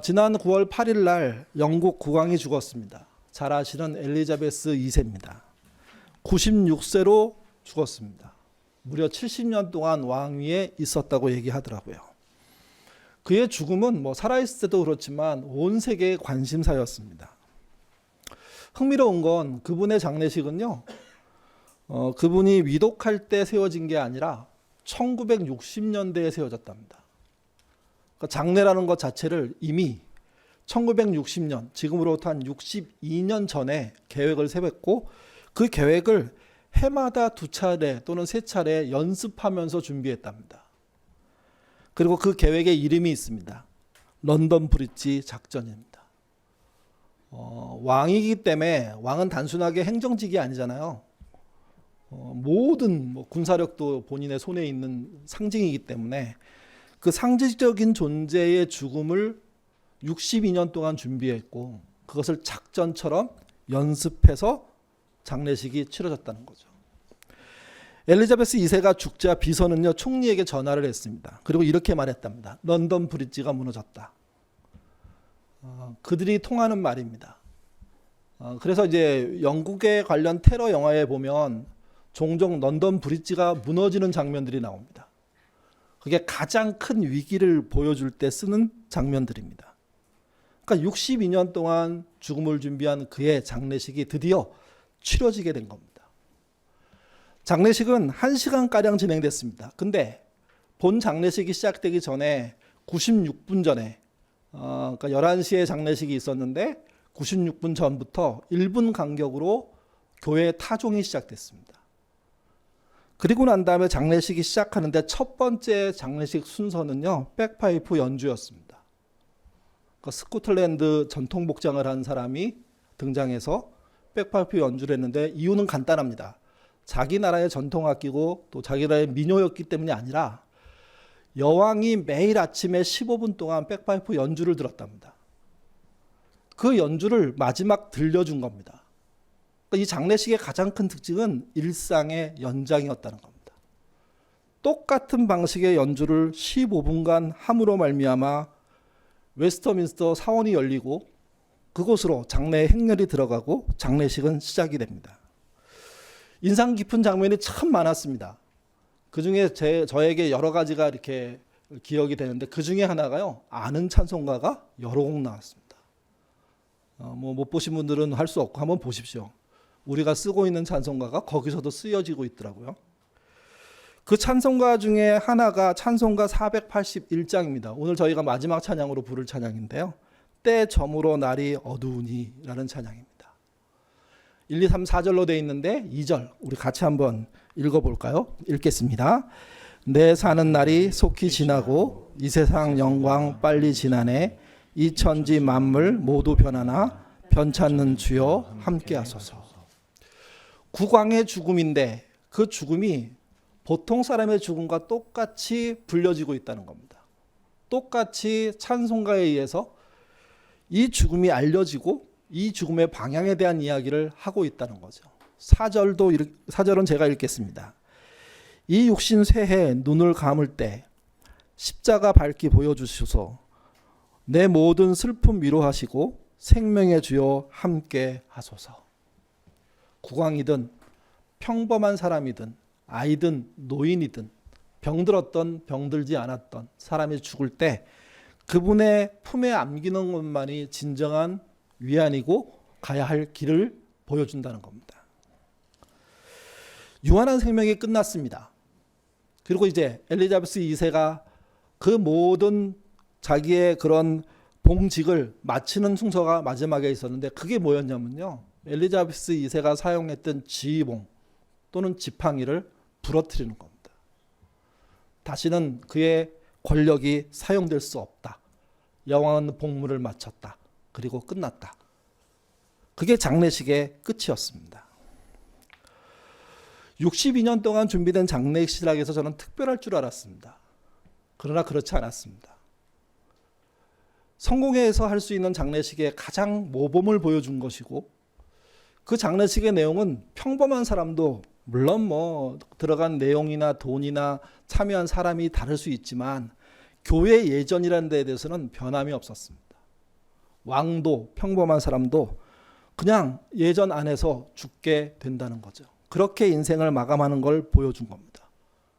지난 9월 8일 날 영국 국왕이 죽었습니다. 잘 아시는 엘리자베스 2세입니다. 96세로 죽었습니다. 무려 70년 동안 왕위에 있었다고 얘기하더라고요. 그의 죽음은 살아있을 때도 그렇지만 온 세계의 관심사였습니다. 흥미로운 건 그분의 장례식은요, 그분이 위독할 때 세워진 게 아니라 1960년대에 세워졌답니다. 그러니까 장례라는 것 자체를 이미 1960년, 지금으로부터 한 62년 전에 계획을 세웠고, 그 계획을 해마다 2차례 또는 3차례 연습하면서 준비했답니다. 그리고 그 계획의 이름이 있습니다. 런던 브릿지 작전입니다. 왕이기 때문에 왕은 단순하게 행정직이 아니잖아요. 모든 군사력도 본인의 손에 있는 상징이기 때문에 그 상징적인 존재의 죽음을 62년 동안 준비했고, 그것을 작전처럼 연습해서 장례식이 치러졌다는 거죠. 엘리자베스 2세가 죽자 비서는요, 총리에게 전화를 했습니다. 그리고 이렇게 말했답니다. 런던 브릿지가 무너졌다. 그들이 통하는 말입니다. 그래서 이제 영국에 관련 테러 영화에 보면 종종 런던 브릿지가 무너지는 장면들이 나옵니다. 그게 가장 큰 위기를 보여줄 때 쓰는 장면들입니다. 그러니까 62년 동안 죽음을 준비한 그의 장례식이 드디어 치러지게 된 겁니다. 장례식은 1시간가량 진행됐습니다. 근데 본 장례식이 시작되기 전에 96분 전에, 그러니까 11시에 장례식이 있었는데 96분 전부터 1분 간격으로 교회 타종이 시작됐습니다. 그리고 난 다음에 장례식이 시작하는데 첫 번째 장례식 순서는요, 백파이프 연주였습니다. 그러니까 스코틀랜드 전통 복장을 한 사람이 등장해서 백파이프 연주를 했는데 이유는 간단합니다. 자기 나라의 전통악기고 또 자기 나라의 민요였기 때문이 아니라 여왕이 매일 아침에 15분 동안 백파이프 연주를 들었답니다. 그 연주를 마지막 들려준 겁니다. 이 장례식의 가장 큰 특징은 일상의 연장이었다는 겁니다. 똑같은 방식의 연주를 15분간 함으로 말미암아 웨스터민스터 사원이 열리고 그곳으로 장례의 행렬이 들어가고 장례식은 시작이 됩니다. 인상 깊은 장면이 참 많았습니다. 그 중에 저에게 여러 가지가 이렇게 기억이 되는데, 그 중에 하나가요, 아는 찬송가가 여러 곡 나왔습니다. 못 보신 분들은 할 수 없고 한번 보십시오. 우리가 쓰고 있는 찬송가가 거기서도 쓰여지고 있더라고요. 그 찬송가 중에 하나가 찬송가 481장입니다. 오늘 저희가 마지막 찬양으로 부를 찬양인데요. 때 저물어 날이 어두우니 라는 찬양입니다. 1, 2, 3, 4절로 되어 있는데 2절 우리 같이 한번 읽어볼까요? 읽겠습니다. 내 사는 날이 속히 지나고 이 세상 영광 빨리 지나네. 이 천지 만물 모두 변하나 변찮는 주여 함께 하소서. 국왕의 죽음인데 그 죽음이 보통 사람의 죽음과 똑같이 불려지고 있다는 겁니다. 똑같이 찬송가에 의해서 이 죽음이 알려지고 이 죽음의 방향에 대한 이야기를 하고 있다는 거죠. 4절은 제가 읽겠습니다. 이 육신 쇠해 눈을 감을 때 십자가 밝기 보여주시소서. 내 모든 슬픔 위로하시고 생명의 주여 함께 하소서. 국왕이든 평범한 사람이든 아이든 노인이든 병들었던 병들지 않았던 사람이 죽을 때 그분의 품에 안기는 것만이 진정한 위안이고 가야 할 길을 보여준다는 겁니다. 유한한 생명이 끝났습니다. 그리고 이제 엘리자베스 2세가 그 모든 자기의 그런 봉직을 마치는 순서가 마지막에 있었는데, 그게 뭐였냐면요, 엘리자베스 2세가 사용했던 지휘봉 또는 지팡이를 부러뜨리는 겁니다. 다시는 그의 권력이 사용될 수 없다. 여왕은 복무를 마쳤다. 그리고 끝났다. 그게 장례식의 끝이었습니다. 62년 동안 준비된 장례식이라고 해서 저는 특별할 줄 알았습니다. 그러나 그렇지 않았습니다. 성공회에서 할 수 있는 장례식의 가장 모범을 보여준 것이고, 그 장례식의 내용은 평범한 사람도 물론 들어간 내용이나 돈이나 참여한 사람이 다를 수 있지만 교회 예전이라는 데에 대해서는 변함이 없었습니다. 왕도 평범한 사람도 그냥 예전 안에서 죽게 된다는 거죠. 그렇게 인생을 마감하는 걸 보여준 겁니다.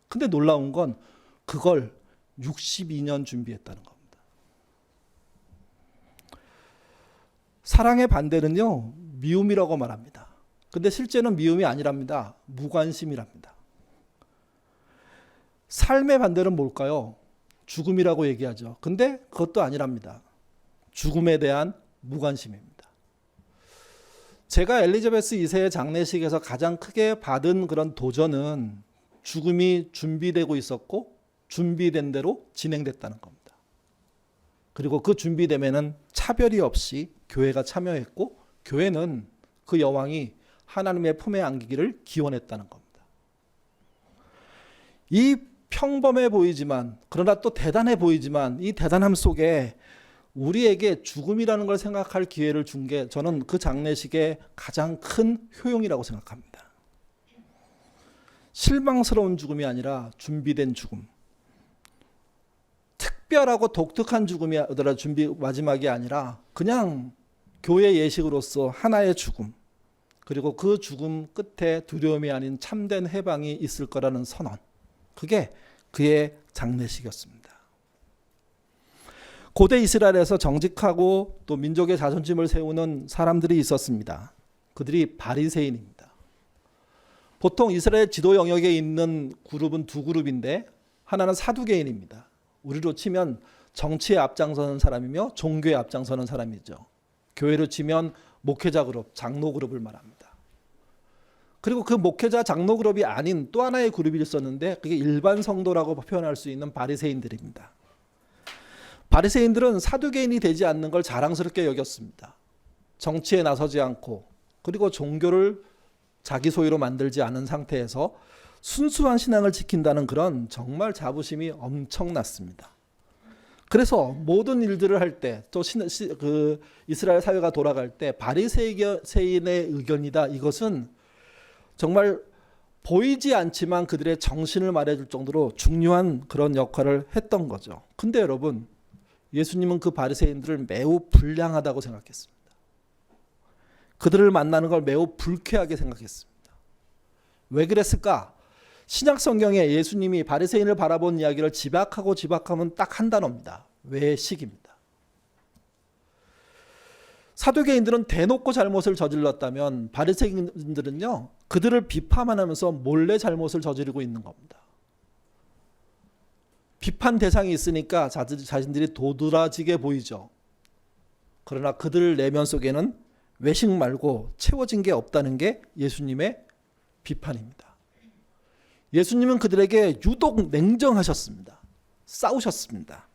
근데 놀라운 건 그걸 62년 준비했다는 겁니다. 사랑의 반대는요, 미움이라고 말합니다. 근데 실제는 미움이 아니랍니다. 무관심이랍니다. 삶의 반대는 뭘까요? 죽음이라고 얘기하죠. 근데 그것도 아니랍니다. 죽음에 대한 무관심입니다. 제가 엘리자베스 2세의 장례식에서 가장 크게 받은 그런 도전은 죽음이 준비되고 있었고 준비된 대로 진행됐다는 겁니다. 그리고 그 준비되면은 차별이 없이 교회가 참여했고 교회는 그 여왕이 하나님의 품에 안기기를 기원했다는 겁니다. 이 평범해 보이지만 그러나 또 대단해 보이지만 이 대단함 속에 우리에게 죽음이라는 걸 생각할 기회를 준 게 저는 그 장례식의 가장 큰 효용이라고 생각합니다. 실망스러운 죽음이 아니라 준비된 죽음. 특별하고 독특한 죽음이 마지막이 아니라 그냥 교회 예식으로서 하나의 죽음. 그리고 그 죽음 끝에 두려움이 아닌 참된 해방이 있을 거라는 선언. 그게 그의 장례식이었습니다. 고대 이스라엘에서 정직하고 또 민족의 자존심을 세우는 사람들이 있었습니다. 그들이 바리새인입니다. 보통 이스라엘 지도 영역에 있는 그룹은 두 그룹인데 하나는 사두개인입니다. 우리로 치면 정치에 앞장서는 사람이며 종교에 앞장서는 사람이죠. 교회로 치면 목회자 그룹, 장로 그룹을 말합니다. 그리고 그 목회자 장로 그룹이 아닌 또 하나의 그룹이 있었는데 그게 일반 성도라고 표현할 수 있는 바리새인들입니다. 바리새인들은 사두개인이 되지 않는 걸 자랑스럽게 여겼습니다. 정치에 나서지 않고 그리고 종교를 자기 소유로 만들지 않은 상태에서 순수한 신앙을 지킨다는 그런 정말 자부심이 엄청났습니다. 그래서 모든 일들을 할 때 또 이스라엘 사회가 돌아갈 때 바리새인의 의견이다. 이것은 정말 보이지 않지만 그들의 정신을 말해줄 정도로 중요한 그런 역할을 했던 거죠. 근데 여러분, 예수님은 그 바리새인들을 매우 불량하다고 생각했습니다. 그들을 만나는 걸 매우 불쾌하게 생각했습니다. 왜 그랬을까? 신약 성경에 예수님이 바리새인을 바라본 이야기를 집약하면 딱 한 단어입니다. 외식입니다. 사두개인들은 대놓고 잘못을 저질렀다면 바리새인들은요, 그들을 비판하면서 몰래 잘못을 저지르고 있는 겁니다. 비판 대상이 있으니까 자신들이 도드라지게 보이죠. 그러나 그들 내면 속에는 외식 말고 채워진 게 없다는 게 예수님의 비판입니다. 예수님은 그들에게 유독 냉정하셨습니다. 싸우셨습니다.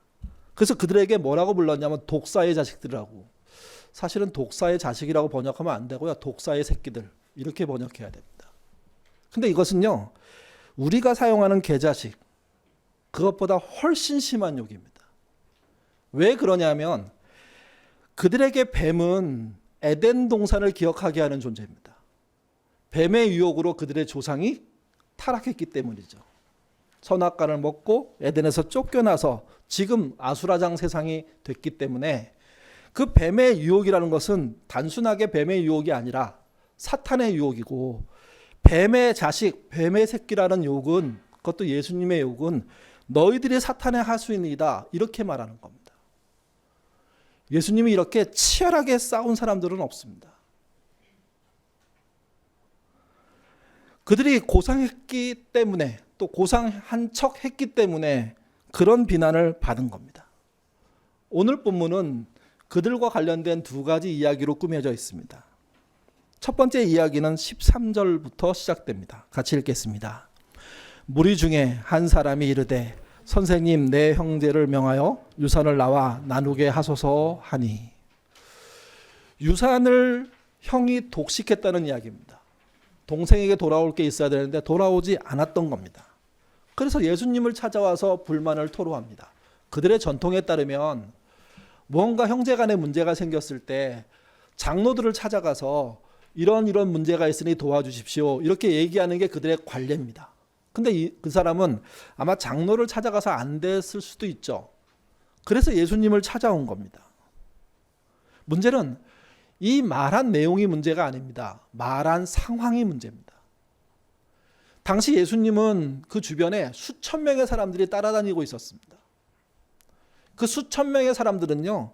그래서 그들에게 뭐라고 불렀냐면 독사의 자식들이라고. 사실은 독사의 자식이라고 번역하면 안 되고요. 독사의 새끼들 이렇게 번역해야 됩니다. 근데 이것은요, 우리가 사용하는 개자식 그것보다 훨씬 심한 욕입니다. 왜 그러냐면 그들에게 뱀은 에덴 동산을 기억하게 하는 존재입니다. 뱀의 유혹으로 그들의 조상이 타락했기 때문이죠. 선악과를 먹고 에덴에서 쫓겨나서 지금 아수라장 세상이 됐기 때문에 그 뱀의 유혹이라는 것은 단순하게 뱀의 유혹이 아니라 사탄의 유혹이고, 뱀의 자식, 뱀의 새끼라는 욕은, 그것도 예수님의 욕은 너희들이 사탄의 하수인이다 이렇게 말하는 겁니다. 예수님이 이렇게 치열하게 싸운 사람들은 없습니다. 그들이 고상했기 때문에, 또 고상한 척 했기 때문에 그런 비난을 받은 겁니다. 오늘 본문은 그들과 관련된 두 가지 이야기로 꾸며져 있습니다. 첫 번째 이야기는 13절부터 시작됩니다. 같이 읽겠습니다. 무리 중에 한 사람이 이르되 선생님, 내 형제를 명하여 유산을 나와 나누게 하소서 하니. 유산을 형이 독식했다는 이야기입니다. 동생에게 돌아올 게 있어야 되는데 돌아오지 않았던 겁니다. 그래서 예수님을 찾아와서 불만을 토로합니다. 그들의 전통에 따르면 무언가 형제 간에 문제가 생겼을 때 장로들을 찾아가서 이런 문제가 있으니 도와주십시오 이렇게 얘기하는 게 그들의 관례입니다. 근데 그 사람은 아마 장로를 찾아가서 안 됐을 수도 있죠. 그래서 예수님을 찾아온 겁니다. 문제는 이 말한 내용이 문제가 아닙니다. 말한 상황이 문제입니다. 당시 예수님은 그 주변에 수천 명의 사람들이 따라다니고 있었습니다. 그 수천 명의 사람들은요,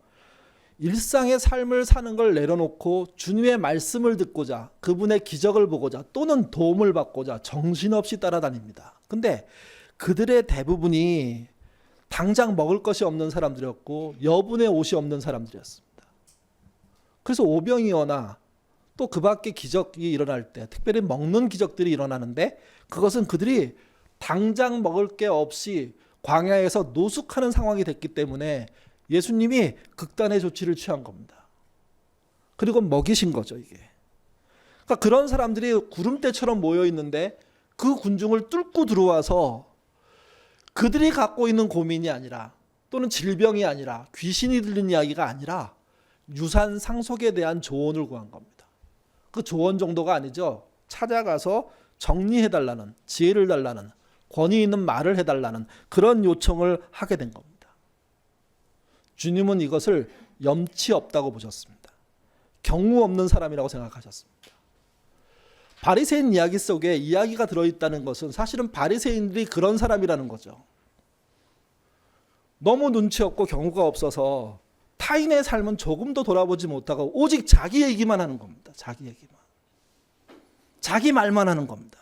일상의 삶을 사는 걸 내려놓고 주님의 말씀을 듣고자, 그분의 기적을 보고자, 또는 도움을 받고자 정신없이 따라다닙니다. 근데 그들의 대부분이 당장 먹을 것이 없는 사람들이었고 여분의 옷이 없는 사람들이었습니다. 그래서 오병이어나 또 그 밖에 기적이 일어날 때, 특별히 먹는 기적들이 일어나는데, 그것은 그들이 당장 먹을 게 없이 광야에서 노숙하는 상황이 됐기 때문에 예수님이 극단의 조치를 취한 겁니다. 그리고 먹이신 거죠, 이게. 그러니까 그런 사람들이 구름대처럼 모여 있는데 그 군중을 뚫고 들어와서 그들이 갖고 있는 고민이 아니라, 또는 질병이 아니라, 귀신이 들린 이야기가 아니라 유산 상속에 대한 조언을 구한 겁니다. 그 조언 정도가 아니죠. 찾아가서 정리해달라는, 지혜를 달라는, 권위 있는 말을 해달라는 그런 요청을 하게 된 겁니다. 주님은 이것을 염치 없다고 보셨습니다. 경우 없는 사람이라고 생각하셨습니다. 바리새인 이야기 속에 이야기가 들어있다는 것은 사실은 바리새인들이 그런 사람이라는 거죠. 너무 눈치 없고 경우가 없어서 타인의 삶은 조금도 돌아보지 못하고 오직 자기 얘기만 하는 겁니다. 자기 얘기만. 자기 말만 하는 겁니다.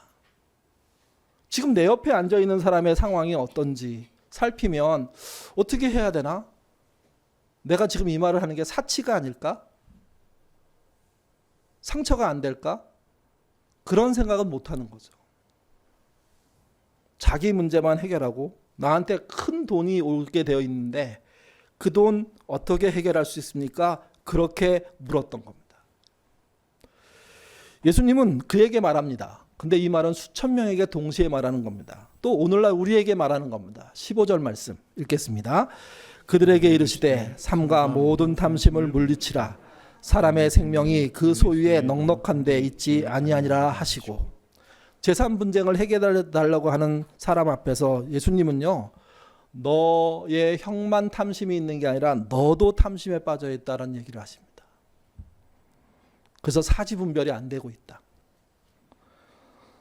지금 내 옆에 앉아있는 사람의 상황이 어떤지 살피면 어떻게 해야 되나? 내가 지금 이 말을 하는 게 사치가 아닐까? 상처가 안 될까? 그런 생각은 못 하는 거죠. 자기 문제만 해결하고 나한테 큰 돈이 오게 되어 있는데 그 돈 어떻게 해결할 수 있습니까? 그렇게 물었던 겁니다. 예수님은 그에게 말합니다. 근데 이 말은 수천 명에게 동시에 말하는 겁니다. 또 오늘날 우리에게 말하는 겁니다. 15절 말씀 읽겠습니다. 그들에게 이르시되 삼가 모든 탐심을 물리치라. 사람의 생명이 그 소유에 넉넉한 데 있지 아니하니라 하시고, 재산 분쟁을 해결해 달라고 하는 사람 앞에서 예수님은요, 너의 형만 탐심이 있는 게 아니라 너도 탐심에 빠져 있다는 얘기를 하십니다. 그래서 사지분별이 안 되고 있다.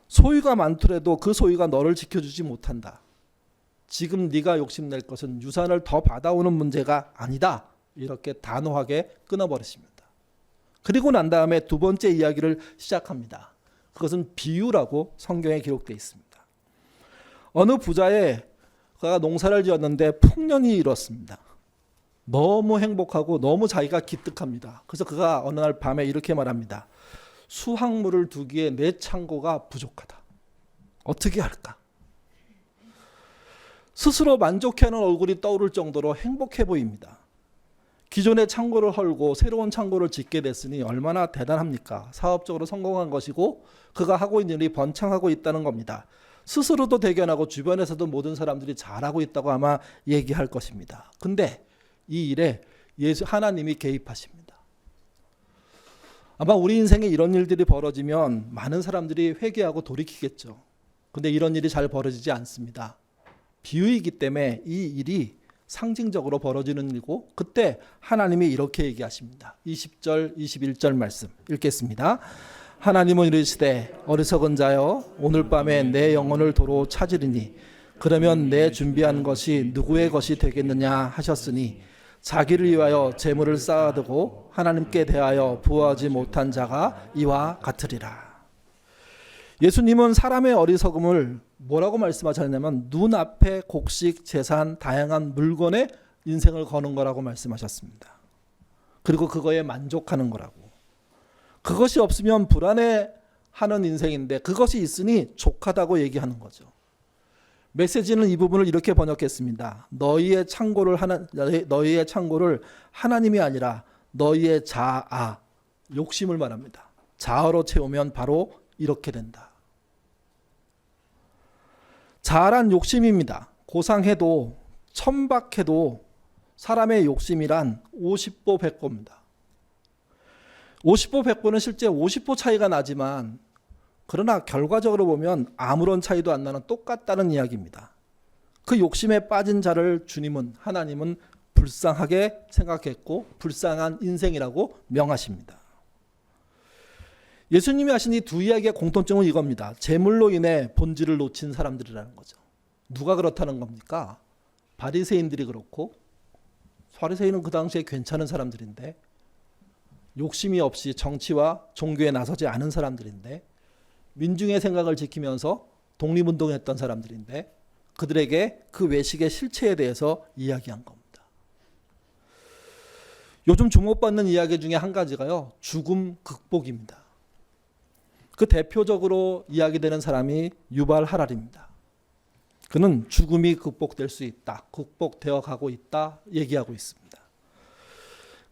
소유가 많더라도 그 소유가 너를 지켜주지 못한다. 지금 네가 욕심낼 것은 유산을 더 받아오는 문제가 아니다. 이렇게 단호하게 끊어버리십니다. 그리고 난 다음에 두 번째 이야기를 시작합니다. 그것은 비유라고 성경에 기록되어 있습니다. 어느 부자가 농사를 지었는데 풍년이 일었습니다. 너무 행복하고 너무 자기가 기특합니다. 그래서 그가 어느 날 밤에 이렇게 말합니다. 수확물을 두기에 내 창고가 부족하다. 어떻게 할까? 스스로 만족해하는 얼굴이 떠오를 정도로 행복해 보입니다. 기존의 창고를 헐고 새로운 창고를 짓게 됐으니 얼마나 대단합니까? 사업적으로 성공한 것이고 그가 하고 있는 일이 번창하고 있다는 겁니다. 스스로도 대견하고 주변에서도 모든 사람들이 잘하고 있다고 아마 얘기할 것입니다. 근데 이 일에 하나님이 개입하십니다. 아마 우리 인생에 이런 일들이 벌어지면 많은 사람들이 회개하고 돌이키겠죠. 근데 이런 일이 잘 벌어지지 않습니다. 비유이기 때문에 이 일이 상징적으로 벌어지는 일이고, 그때 하나님이 이렇게 얘기하십니다. 20절 21절 말씀 읽겠습니다. 하나님은 이르시되 어리석은 자여 오늘 밤에 내 영혼을 도로 찾으리니 그러면 내 준비한 것이 누구의 것이 되겠느냐 하셨으니 자기를 위하여 재물을 쌓아두고 하나님께 대하여 부어하지 못한 자가 이와 같으리라. 예수님은 사람의 어리석음을 뭐라고 말씀하셨냐면 눈앞에 곡식, 재산, 다양한 물건에 인생을 거는 거라고 말씀하셨습니다. 그리고 그거에 만족하는 거라고. 그것이 없으면 불안해하는 인생인데 그것이 있으니 족하다고 얘기하는 거죠. 메시지는 이 부분을 이렇게 번역했습니다. 너희의 창고를 하나님이 아니라 너희의 자아, 욕심을 말합니다. 자아로 채우면 바로 이렇게 된다. 자아란 욕심입니다. 고상해도 천박해도 사람의 욕심이란 50보 100보입니다. 50보 100보는 실제 50보 차이가 나지만 그러나 결과적으로 보면 아무런 차이도 안 나는 똑같다는 이야기입니다. 그 욕심에 빠진 자를 하나님은 불쌍하게 생각했고 불쌍한 인생이라고 명하십니다. 예수님이 하신 이 두 이야기의 공통점은 이겁니다. 재물로 인해 본질을 놓친 사람들이라는 거죠. 누가 그렇다는 겁니까? 바리새인들이 그렇고, 바리새인은 그 당시에 괜찮은 사람들인데, 욕심이 없이 정치와 종교에 나서지 않은 사람들인데, 민중의 생각을 지키면서 독립운동했던 사람들인데, 그들에게 그 외식의 실체에 대해서 이야기한 겁니다. 요즘 주목받는 이야기 중에 한 가지가요, 죽음 극복입니다. 그 대표적으로 이야기되는 사람이 유발 하랄입니다. 그는 죽음이 극복될 수 있다, 극복되어 가고 있다 얘기하고 있습니다.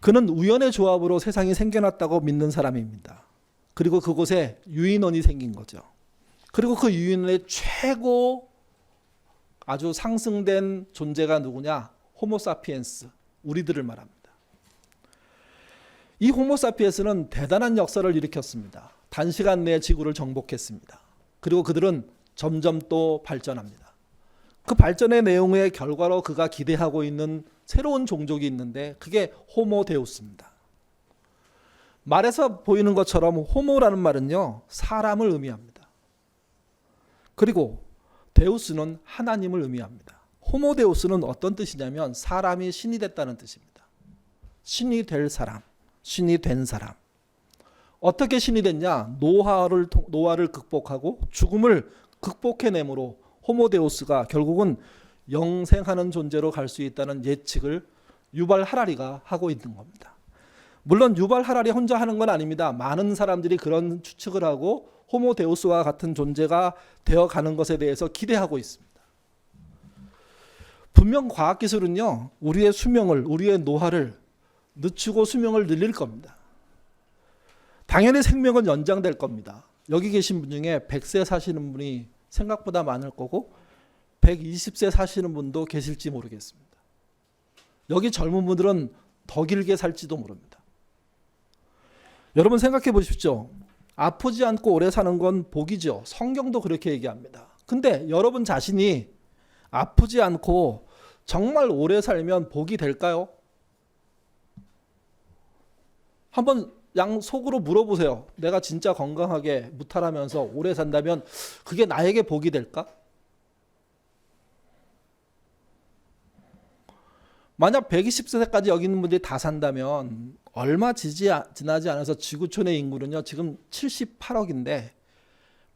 그는 우연의 조합으로 세상이 생겨났다고 믿는 사람입니다. 그리고 그곳에 유인원이 생긴 거죠. 그리고 그 유인원의 최고 아주 상승된 존재가 누구냐? 호모사피엔스, 우리들을 말합니다. 이 호모사피엔스는 대단한 역사를 일으켰습니다. 단시간 내에 지구를 정복했습니다. 그리고 그들은 점점 또 발전합니다. 그 발전의 내용의 결과로 그가 기대하고 있는 새로운 종족이 있는데 그게 호모데우스입니다. 말에서 보이는 것처럼 호모라는 말은요, 사람을 의미합니다. 그리고 데우스는 하나님을 의미합니다. 호모데우스는 어떤 뜻이냐면 사람이 신이 됐다는 뜻입니다. 신이 될 사람, 신이 된 사람. 어떻게 신이 됐냐? 노화를 극복하고 죽음을 극복해내므로 호모데우스가 결국은 영생하는 존재로 갈 수 있다는 예측을 유발 하라리가 하고 있는 겁니다. 물론 유발 하라리 혼자 하는 건 아닙니다. 많은 사람들이 그런 추측을 하고 호모데우스와 같은 존재가 되어가는 것에 대해서 기대하고 있습니다. 분명 과학기술은요, 우리의 수명을, 우리의 노화를 늦추고 수명을 늘릴 겁니다. 당연히 생명은 연장될 겁니다. 여기 계신 분 중에 100세 사시는 분이 생각보다 많을 거고 120세 사시는 분도 계실지 모르겠습니다. 여기 젊은 분들은 더 길게 살지도 모릅니다. 여러분 생각해 보십시오. 아프지 않고 오래 사는 건 복이죠. 성경도 그렇게 얘기합니다. 근데 여러분 자신이 아프지 않고 정말 오래 살면 복이 될까요? 한번 속으로 물어보세요. 내가 진짜 건강하게 무탈하면서 오래 산다면 그게 나에게 복이 될까? 만약 120세까지 여기 있는 분들이 다 산다면 얼마 지나지 않아서 지구촌의 인구는요, 지금 78억인데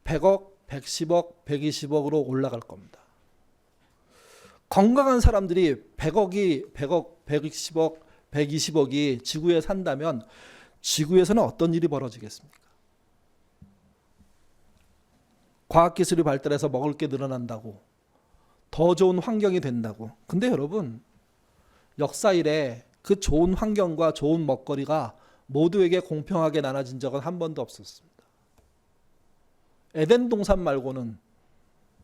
100억, 110억, 120억으로 올라갈 겁니다. 건강한 사람들이 100억, 120억, 120억이 지구에 산다면 지구에서는 어떤 일이 벌어지겠습니까? 과학기술이 발달해서 먹을 게 늘어난다고, 더 좋은 환경이 된다고. 근데 여러분, 역사 이래 그 좋은 환경과 좋은 먹거리가 모두에게 공평하게 나눠진 적은 한 번도 없었습니다. 에덴 동산 말고는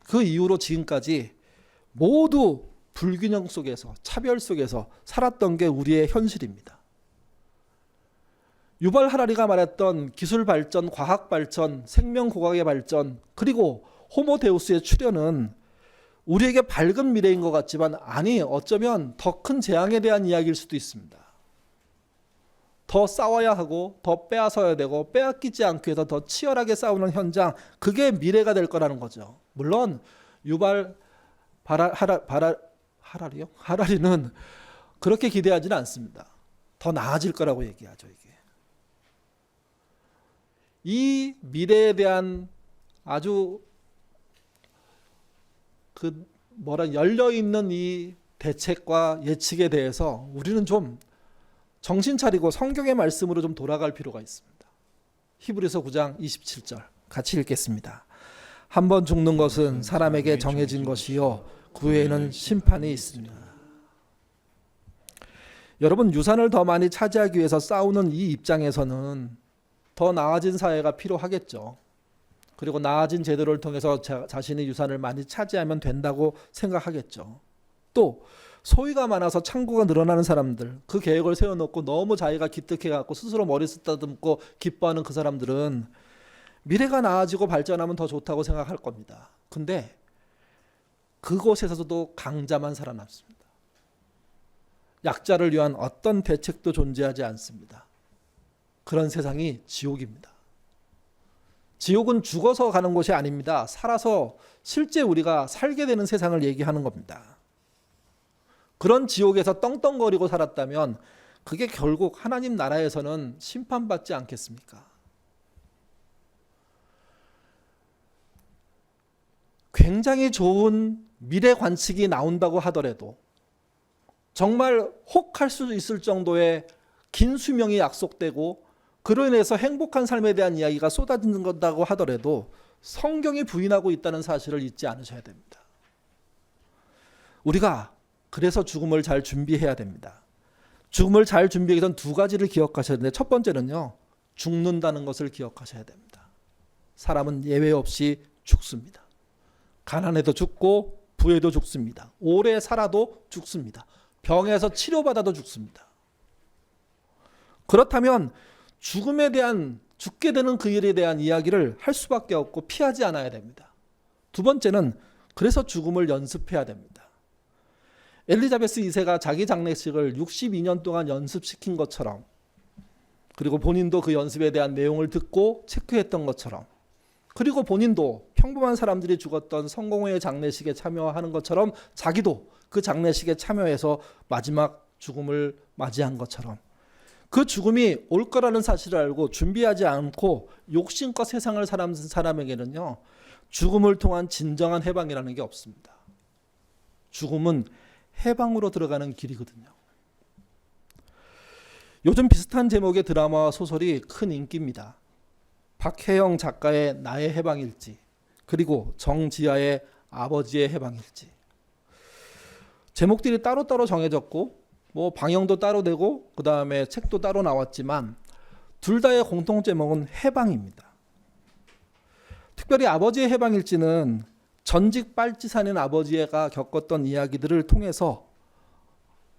그 이후로 지금까지 모두 불균형 속에서, 차별 속에서 살았던 게 우리의 현실입니다. 유발 하라리가 말했던 기술 발전, 과학 발전, 생명 고학의 발전, 그리고 호모데우스의 출현은 우리에게 밝은 미래인 것 같지만 아니, 어쩌면 더 큰 재앙에 대한 이야기일 수도 있습니다. 더 싸워야 하고 더 빼앗아야 되고 빼앗기지 않기 위해서 더 치열하게 싸우는 현장, 그게 미래가 될 거라는 거죠. 물론 유발 하라리는 그렇게 기대하지는 않습니다. 더 나아질 거라고 얘기하죠. 이게 이 미래에 대한 아주 열려 있는 이 대책과 예측에 대해서 우리는 좀 정신 차리고 성경의 말씀으로 좀 돌아갈 필요가 있습니다. 히브리서 9장 27절 같이 읽겠습니다. 한 번 죽는 것은 사람에게 정해진 것이요 그 후에는 심판이 있습니다. 여러분, 유산을 더 많이 차지하기 위해서 싸우는 이 입장에서는 더 나아진 사회가 필요하겠죠. 그리고 나아진 제도를 통해서 자신의 유산을 많이 차지하면 된다고 생각하겠죠. 또 소유가 많아서 창고가 늘어나는 사람들, 그 계획을 세워놓고 너무 자기가 기특해갖고 스스로 머리 쓰다듬고 기뻐하는 그 사람들은 미래가 나아지고 발전하면 더 좋다고 생각할 겁니다. 근데 그곳에서도 강자만 살아남습니다. 약자를 위한 어떤 대책도 존재하지 않습니다. 그런 세상이 지옥입니다. 지옥은 죽어서 가는 곳이 아닙니다. 살아서 실제 우리가 살게 되는 세상을 얘기하는 겁니다. 그런 지옥에서 떵떵거리고 살았다면 그게 결국 하나님 나라에서는 심판받지 않겠습니까? 굉장히 좋은 미래 관측이 나온다고 하더라도 정말 혹할 수 있을 정도의 긴 수명이 약속되고 그로 인해서 행복한 삶에 대한 이야기가 쏟아지는 것다고 하더라도 성경이 부인하고 있다는 사실을 잊지 않으셔야 됩니다. 우리가 그래서 죽음을 잘 준비해야 됩니다. 죽음을 잘 준비하기 위해서는 두 가지를 기억하셔야 되는데, 첫 번째는요, 죽는다는 것을 기억하셔야 됩니다. 사람은 예외 없이 죽습니다. 가난해도 죽고 부에도 죽습니다. 오래 살아도 죽습니다. 병에서 치료받아도 죽습니다. 그렇다면 죽음에 대한, 죽게 되는 그 일에 대한 이야기를 할 수밖에 없고 피하지 않아야 됩니다. 두 번째는 그래서 죽음을 연습해야 됩니다. 엘리자베스 2세가 자기 장례식을 62년 동안 연습시킨 것처럼, 그리고 본인도 그 연습에 대한 내용을 듣고 체크했던 것처럼, 그리고 본인도 평범한 사람들이 죽었던 성공회의 장례식에 참여하는 것처럼 자기도 그 장례식에 참여해서 마지막 죽음을 맞이한 것처럼 그 죽음이 올 거라는 사실을 알고 준비하지 않고 욕심껏 세상을 사는 사람에게는요, 죽음을 통한 진정한 해방이라는 게 없습니다. 죽음은 해방으로 들어가는 길이거든요. 요즘 비슷한 제목의 드라마와 소설이 큰 인기입니다. 박혜영 작가의 나의 해방일지, 그리고 정지아의 아버지의 해방일지. 제목들이 따로따로 정해졌고 뭐 방영도 따로 되고 그 다음에 책도 따로 나왔지만 둘 다의 공통 제목은 해방입니다. 특별히 아버지의 해방일지는 전직 빨치산인 아버지가 겪었던 이야기들을 통해서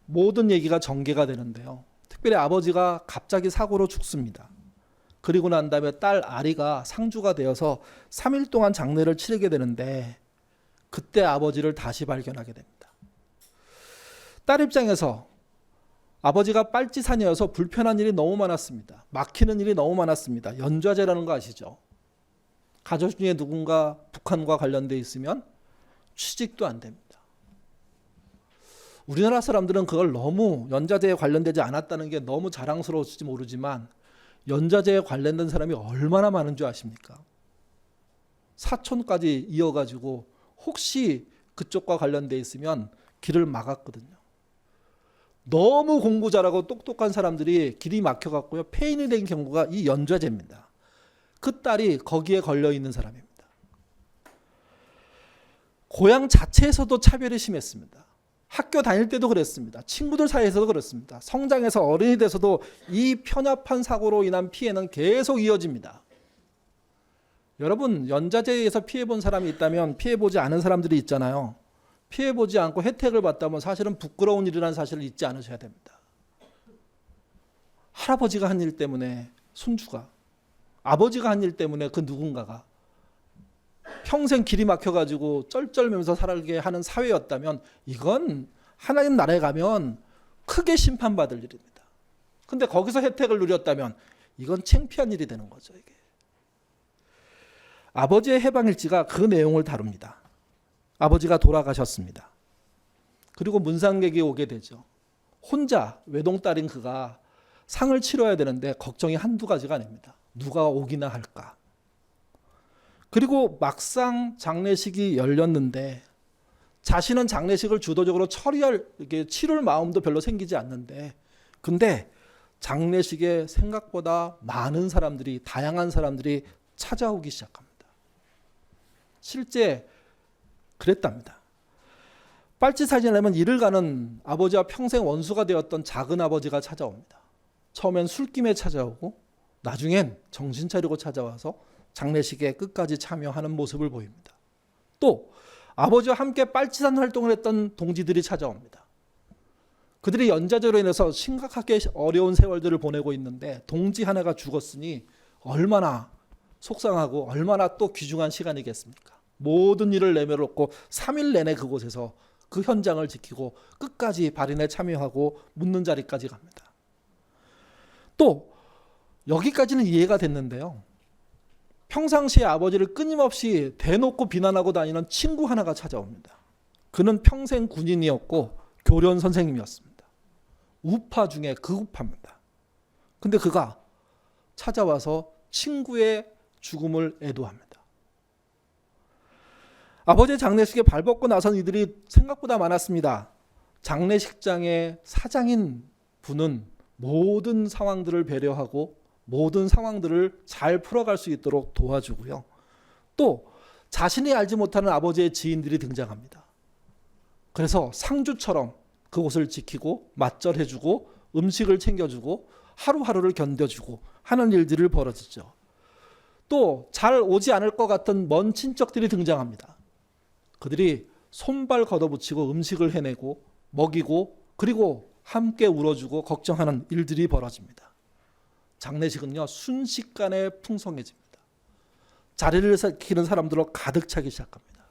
모든 얘기가 전개가 되는데요. 특별히 아버지가 갑자기 사고로 죽습니다. 그리고 난 다음에 딸 아리가 상주가 되어서 3일 동안 장례를 치르게 되는데 그때 아버지를 다시 발견하게 됩니다. 딸 입장에서 아버지가 빨치산이어서 불편한 일이 너무 많았습니다. 막히는 일이 너무 많았습니다. 연좌제라는 거 아시죠? 가족 중에 누군가 북한과 관련돼 있으면 취직도 안 됩니다. 우리나라 사람들은 그걸 너무 연좌제에 관련되지 않았다는 게 너무 자랑스러울지 모르지만 연좌제에 관련된 사람이 얼마나 많은 줄 아십니까? 사촌까지 이어가지고 혹시 그쪽과 관련돼 있으면 길을 막았거든요. 너무 공부 잘하고 똑똑한 사람들이 길이 막혀갖고요, 폐인이 된 경우가 이 연좌제입니다. 그 딸이 거기에 걸려 있는 사람입니다. 고향 자체에서도 차별이 심했습니다. 학교 다닐 때도 그랬습니다. 친구들 사이에서도 그렇습니다. 성장해서 어른이 돼서도 이 편협한 사고로 인한 피해는 계속 이어집니다. 여러분, 연좌제에서 피해본 사람이 있다면 피해보지 않은 사람들이 있잖아요. 피해보지 않고 혜택을 받다면 사실은 부끄러운 일이라는 사실을 잊지 않으셔야 됩니다. 할아버지가 한 일 때문에 손주가, 아버지가 한 일 때문에 그 누군가가 평생 길이 막혀가지고 쩔쩔매면서 살게 하는 사회였다면 이건 하나님 나라에 가면 크게 심판받을 일입니다. 근데 거기서 혜택을 누렸다면 이건 창피한 일이 되는 거죠. 이게. 아버지의 해방일지가 그 내용을 다룹니다. 아버지가 돌아가셨습니다. 그리고 문상객이 오게 되죠. 혼자 외동딸인 그가 상을 치러야 되는데 걱정이 한두 가지가 아닙니다. 누가 오기나 할까. 그리고 막상 장례식이 열렸는데 자신은 장례식을 주도적으로 치룰 마음도 별로 생기지 않는데, 근데 장례식에 생각보다 많은 사람들이, 다양한 사람들이 찾아오기 시작합니다. 실제 그랬답니다. 빨치산이라면 하면 이를 가는 아버지와 평생 원수가 되었던 작은 아버지가 찾아옵니다. 처음엔 술김에 찾아오고 나중엔 정신 차리고 찾아와서 장례식에 끝까지 참여하는 모습을 보입니다. 또 아버지와 함께 빨치산 활동을 했던 동지들이 찾아옵니다. 그들이 연좌제로 인해서 심각하게 어려운 세월들을 보내고 있는데 동지 하나가 죽었으니 얼마나 속상하고 얼마나 또 귀중한 시간이겠습니까? 모든 일을 내려놓고 3일 내내 그곳에서 그 현장을 지키고 끝까지 발인에 참여하고 묻는 자리까지 갑니다. 또 여기까지는 이해가 됐는데요. 평상시에 아버지를 끊임없이 대놓고 비난하고 다니는 친구 하나가 찾아옵니다. 그는 평생 군인이었고 교련 선생님이었습니다. 우파 중에 극우파입니다. 근데 그가 찾아와서 친구의 죽음을 애도합니다. 아버지의 장례식에 발벗고 나선 이들이 생각보다 많았습니다. 장례식장의 사장인 분은 모든 상황들을 배려하고 모든 상황들을 잘 풀어갈 수 있도록 도와주고요. 또 자신이 알지 못하는 아버지의 지인들이 등장합니다. 그래서 상주처럼 그곳을 지키고 맞절해주고 음식을 챙겨주고 하루하루를 견뎌주고 하는 일들을 벌어지죠. 또 잘 오지 않을 것 같은 먼 친척들이 등장합니다. 그들이 손발 걷어붙이고 음식을 해내고 먹이고 그리고 함께 울어주고 걱정하는 일들이 벌어집니다. 장례식은요 순식간에 풍성해집니다. 자리를 지키는 사람들로 가득 차기 시작합니다.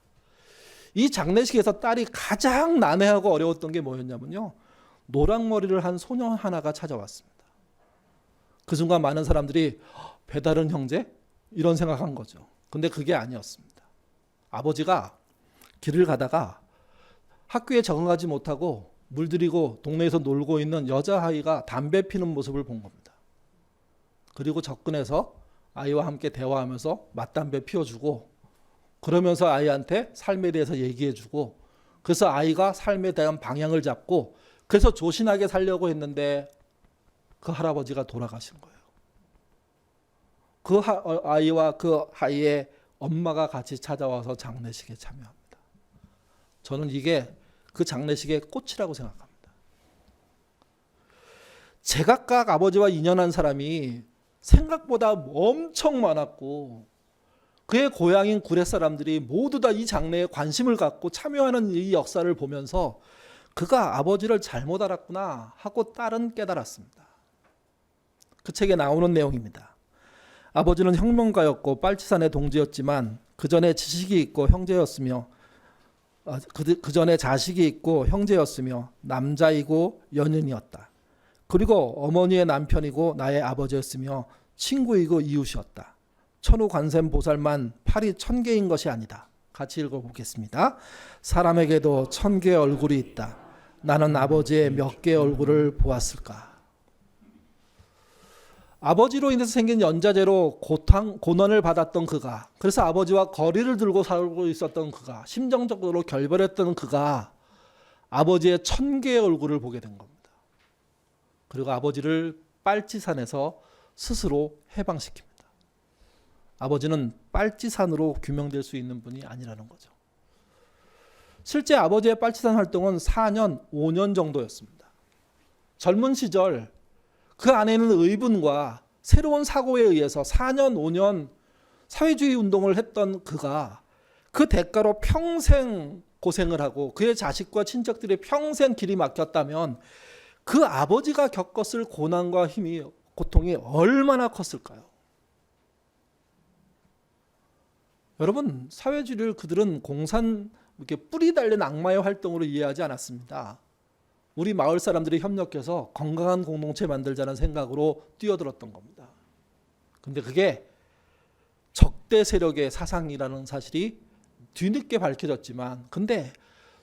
이 장례식에서 딸이 가장 난해하고 어려웠던 게 뭐였냐면요, 노랑머리를 한 소년 하나가 찾아왔습니다. 그 순간 많은 사람들이 배다른 형제? 이런 생각한 거죠. 근데 그게 아니었습니다. 아버지가 길을 가다가 학교에 적응하지 못하고 물들이고 동네에서 놀고 있는 여자아이가 담배 피는 모습을 본 겁니다. 그리고 접근해서 아이와 함께 대화하면서 맞담배 피워주고 그러면서 아이한테 삶에 대해서 얘기해주고 그래서 아이가 삶에 대한 방향을 잡고 그래서 조신하게 살려고 했는데 그 할아버지가 돌아가신 거예요. 그 아이와 그 아이의 엄마가 같이 찾아와서 장례식에 참여합니다. 저는 이게 그 장례식의 꽃이라고 생각합니다. 제각각 아버지와 인연한 사람이 생각보다 엄청 많았고 그의 고향인 구례 사람들이 모두 다 이 장례에 관심을 갖고 참여하는 이 역사를 보면서 그가 아버지를 잘못 알았구나 하고 딸은 깨달았습니다. 그 책에 나오는 내용입니다. 아버지는 혁명가였고 빨치산의 동지였지만 그 전에 지식이 있고 형제였으며 그 전에 자식이 있고 형제였으며 남자이고 연인이었다. 그리고 어머니의 남편이고 나의 아버지였으며 친구이고 이웃이었다. 천우 관세음 보살만 팔이 1000개인 것이 아니다. 같이 읽어보겠습니다. 사람에게도 1000개의 얼굴이 있다. 나는 아버지의 몇 개의 얼굴을 보았을까. 아버지로 인해서 생긴 연좌제로 고난을 받았던 그가, 그래서 아버지와 거리를 들고 살고 있었던 그가, 심정적으로 결별했던 그가 아버지의 1000개의 얼굴을 보게 된 겁니다. 그리고 아버지를 빨치산에서 스스로 해방시킵니다. 아버지는 빨치산으로 규명될 수 있는 분이 아니라는 거죠. 실제 아버지의 빨치산 활동은 4년, 5년 정도였습니다. 젊은 시절 그 안에는 의분과 새로운 사고에 의해서 4년, 5년 사회주의 운동을 했던 그가 그 대가로 평생 고생을 하고 그의 자식과 친척들이 평생 길이 막혔다면 그 아버지가 겪었을 고난과 힘이, 고통이 얼마나 컸을까요? 여러분, 사회주의를 그들은 이렇게 뿌리 달린 악마의 활동으로 이해하지 않았습니다. 우리 마을 사람들이 협력해서 건강한 공동체 만들자는 생각으로 뛰어들었던 겁니다. 근데 그게 적대 세력의 사상이라는 사실이 뒤늦게 밝혀졌지만, 근데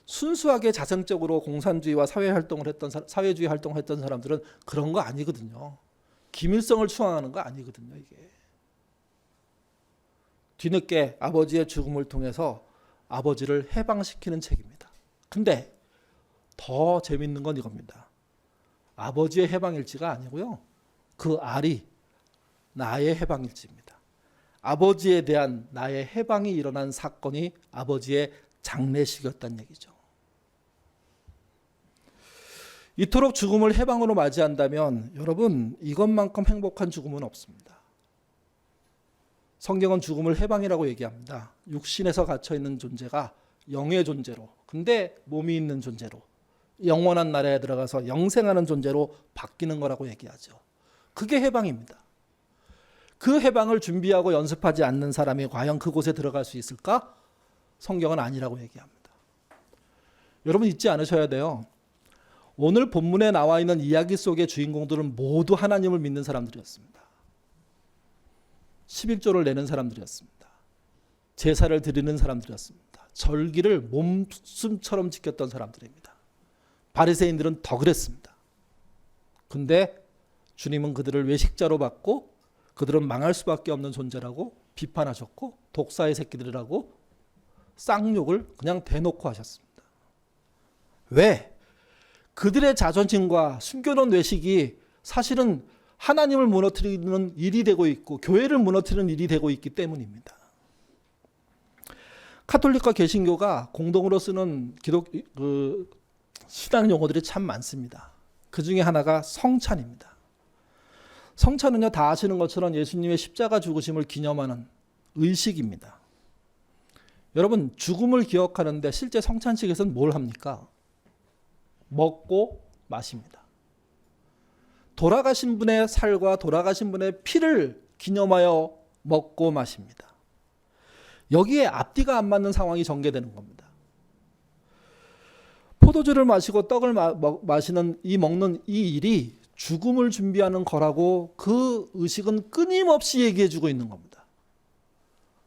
순수하게 자생적으로 공산주의와 사회주의 활동을 했던 사람들은 그런 거 아니거든요. 김일성을 추앙하는 거 아니거든요, 이게. 뒤늦게 아버지의 죽음을 통해서 아버지를 해방시키는 책입니다. 근데 더 재밌는 건 이겁니다. 아버지의 해방일지가 아니고요, 그 알이 나의 해방일지입니다. 아버지에 대한 나의 해방이 일어난 사건이 아버지의 장례식이었다는 얘기죠. 이토록 죽음을 해방으로 맞이한다면 여러분, 이것만큼 행복한 죽음은 없습니다. 성경은 죽음을 해방이라고 얘기합니다. 육신에서 갇혀있는 존재가 영의 존재로, 근데 몸이 있는 존재로, 영원한 나라에 들어가서 영생하는 존재로 바뀌는 거라고 얘기하죠. 그게 해방입니다. 그 해방을 준비하고 연습하지 않는 사람이 과연 그곳에 들어갈 수 있을까? 성경은 아니라고 얘기합니다. 여러분 잊지 않으셔야 돼요. 오늘 본문에 나와 있는 이야기 속의 주인공들은 모두 하나님을 믿는 사람들이었습니다. 11조를 내는 사람들이었습니다. 제사를 드리는 사람들이었습니다. 절기를 몸숨처럼 지켰던 사람들입니다. 바리새인들은 더 그랬습니다. 근데 주님은 그들을 외식자로 받고 그들은 망할 수밖에 없는 존재라고 비판하셨고 독사의 새끼들이라고 쌍욕을 그냥 대놓고 하셨습니다. 왜? 그들의 자존심과 숨겨놓은 외식이 사실은 하나님을 무너뜨리는 일이 되고 있고 교회를 무너뜨리는 일이 되고 있기 때문입니다. 카톨릭과 개신교가 공동으로 쓰는 신앙 용어들이 참 많습니다. 그 중에 하나가 성찬입니다. 성찬은요, 다 아시는 것처럼 예수님의 십자가 죽으심을 기념하는 의식입니다. 여러분, 죽음을 기억하는데 실제 성찬식에서는 뭘 합니까? 먹고 마십니다. 돌아가신 분의 살과 돌아가신 분의 피를 기념하여 먹고 마십니다. 여기에 앞뒤가 안 맞는 상황이 전개되는 겁니다. 포도주를 마시고 떡을 마시는 먹는 이 일이 죽음을 준비하는 거라고 그 의식은 끊임없이 얘기해 주고 있는 겁니다.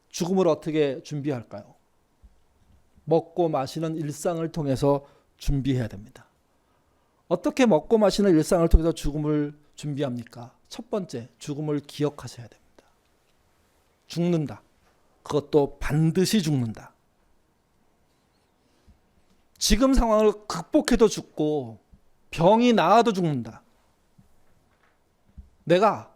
죽음을 어떻게 준비할까요? 먹고 마시는 일상을 통해서 준비해야 됩니다. 어떻게 먹고 마시는 일상을 통해서 죽음을 준비합니까? 첫 번째, 죽음을 기억하셔야 됩니다. 죽는다. 그것도 반드시 죽는다. 지금 상황을 극복해도 죽고 병이 나아도 죽는다. 내가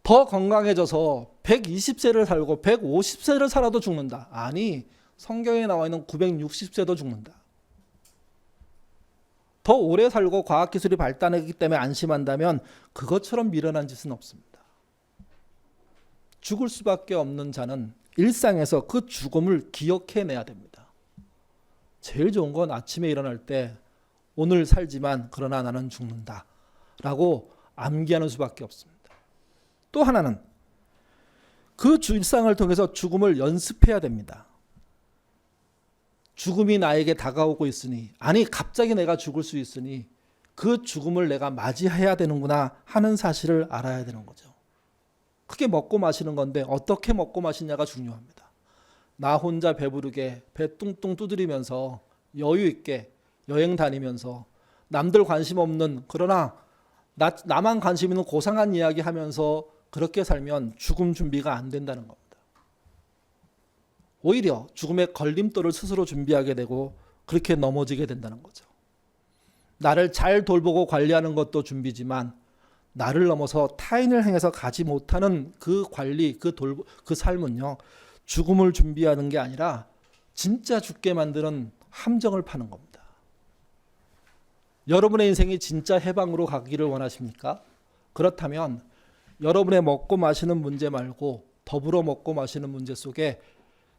더 건강해져서 120세를 살고 150세를 살아도 죽는다. 아니, 성경에 나와 있는 960세도 죽는다. 더 오래 살고 과학기술이 발달했기 때문에 안심한다면 그것처럼 미련한 짓은 없습니다. 죽을 수밖에 없는 자는 일상에서 그 죽음을 기억해내야 됩니다. 제일 좋은 건 아침에 일어날 때 오늘 살지만 그러나 나는 죽는다 라고 암기하는 수밖에 없습니다. 또 하나는 그 일상을 통해서 죽음을 연습해야 됩니다. 죽음이 나에게 다가오고 있으니, 아니 갑자기 내가 죽을 수 있으니 그 죽음을 내가 맞이해야 되는구나 하는 사실을 알아야 되는 거죠. 그게 먹고 마시는 건데 어떻게 먹고 마시냐가 중요합니다. 나 혼자 배부르게 배 뚱뚱 두드리면서 여유 있게 여행 다니면서 남들 관심 없는, 그러나 나만 관심 있는 고상한 이야기 하면서 그렇게 살면 죽음 준비가 안 된다는 겁니다. 오히려 죽음의 걸림돌을 스스로 준비하게 되고 그렇게 넘어지게 된다는 거죠. 나를 잘 돌보고 관리하는 것도 준비지만 나를 넘어서 타인을 향해서 가지 못하는 그 관리, 그 삶은요, 죽음을 준비하는 게 아니라 진짜 죽게 만드는 함정을 파는 겁니다. 여러분의 인생이 진짜 해방으로 가기를 원하십니까? 그렇다면 여러분의 먹고 마시는 문제 말고 더불어 먹고 마시는 문제 속에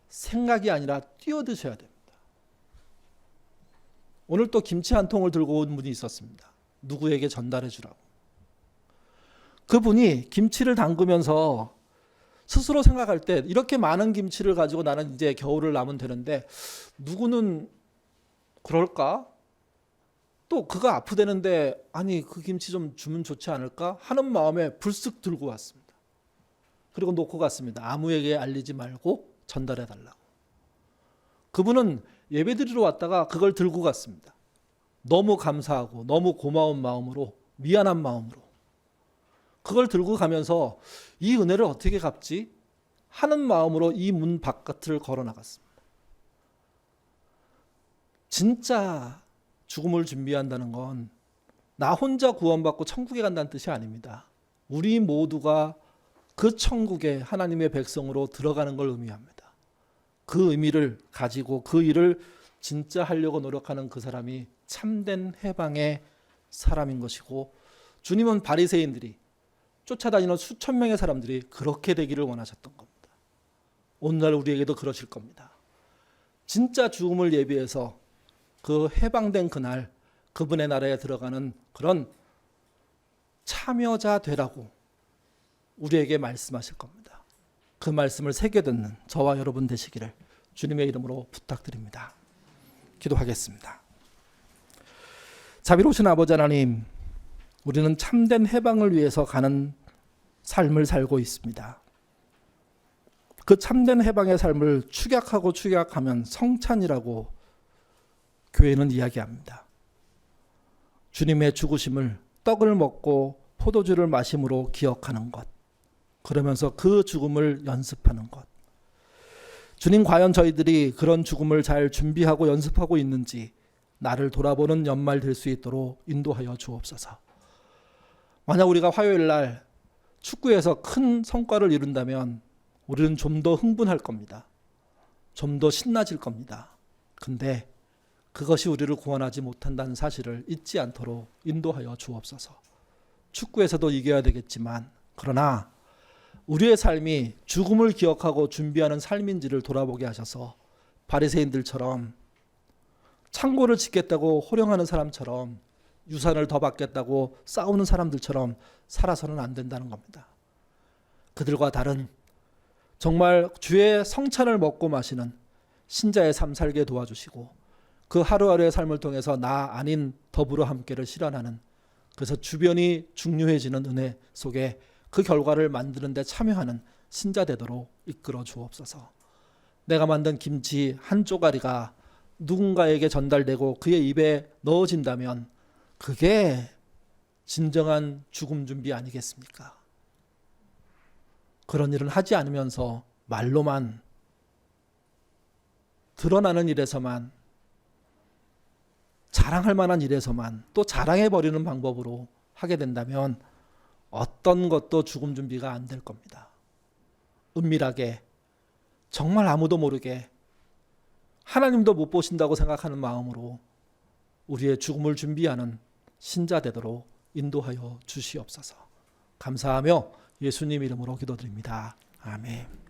생각이 아니라 뛰어드셔야 됩니다. 오늘 또 김치 한 통을 들고 온 분이 있었습니다. 누구에게 전달해 주라고. 그분이 김치를 담그면서 스스로 생각할 때 이렇게 많은 김치를 가지고 나는 이제 겨울을 나면 되는데 누구는 그럴까? 또 그가 아프대는데 아니 그 김치 좀 주면 좋지 않을까? 하는 마음에 불쑥 들고 왔습니다. 그리고 놓고 갔습니다. 아무에게 알리지 말고 전달해 달라고. 그분은 예배드리러 왔다가 그걸 들고 갔습니다. 너무 감사하고 너무 고마운 마음으로, 미안한 마음으로 그걸 들고 가면서 이 은혜를 어떻게 갚지? 하는 마음으로 이 문 바깥을 걸어 나갔습니다. 진짜 죽음을 준비한다는 건 나 혼자 구원받고 천국에 간다는 뜻이 아닙니다. 우리 모두가 그 천국에 하나님의 백성으로 들어가는 걸 의미합니다. 그 의미를 가지고 그 일을 진짜 하려고 노력하는 그 사람이 참된 해방의 사람인 것이고, 주님은 바리새인들이 쫓아다니는 수천 명의 사람들이 그렇게 되기를 원하셨던 겁니다. 오늘날 우리에게도 그러실 겁니다. 진짜 죽음을 예비해서 그 해방된 그날 그분의 나라에 들어가는 그런 참여자 되라고 우리에게 말씀하실 겁니다. 그 말씀을 새겨듣는 저와 여러분 되시기를 주님의 이름으로 부탁드립니다. 기도하겠습니다. 자비로우신 아버지 하나님, 우리는 참된 해방을 위해서 가는 삶을 살고 있습니다. 그 참된 해방의 삶을 축약하면 성찬이라고 교회는 이야기합니다. 주님의 죽으심을 떡을 먹고 포도주를 마심으로 기억하는 것, 그러면서 그 죽음을 연습하는 것. 주님, 과연 저희들이 그런 죽음을 잘 준비하고 연습하고 있는지 나를 돌아보는 연말 될 수 있도록 인도하여 주옵소서. 만약 우리가 화요일 날 축구에서 큰 성과를 이룬다면 우리는 좀 더 흥분할 겁니다. 좀 더 신나질 겁니다. 근데 그것이 우리를 구원하지 못한다는 사실을 잊지 않도록 인도하여 주옵소서. 축구에서도 이겨야 되겠지만, 그러나 우리의 삶이 죽음을 기억하고 준비하는 삶인지를 돌아보게 하셔서 바리새인들처럼 창고를 짓겠다고 호령하는 사람처럼, 유산을 더 받겠다고 싸우는 사람들처럼 살아서는 안 된다는 겁니다. 그들과 다른 정말 주의 성찬을 먹고 마시는 신자의 삶 살게 도와주시고, 그 하루하루의 삶을 통해서 나 아닌 더불어 함께를 실현하는, 그래서 주변이 중요해지는 은혜 속에 그 결과를 만드는 데 참여하는 신자 되도록 이끌어 주옵소서. 내가 만든 김치 한 쪼가리가 누군가에게 전달되고 그의 입에 넣어진다면 그게 진정한 죽음 준비 아니겠습니까? 그런 일은 하지 않으면서 말로만, 드러나는 일에서만, 자랑할 만한 일에서만 또 자랑해버리는 방법으로 하게 된다면 어떤 것도 죽음 준비가 안 될 겁니다. 은밀하게, 정말 아무도 모르게, 하나님도 못 보신다고 생각하는 마음으로 우리의 죽음을 준비하는 신자 되도록 인도하여 주시옵소서. 감사하며 예수님 이름으로 기도드립니다. 아멘.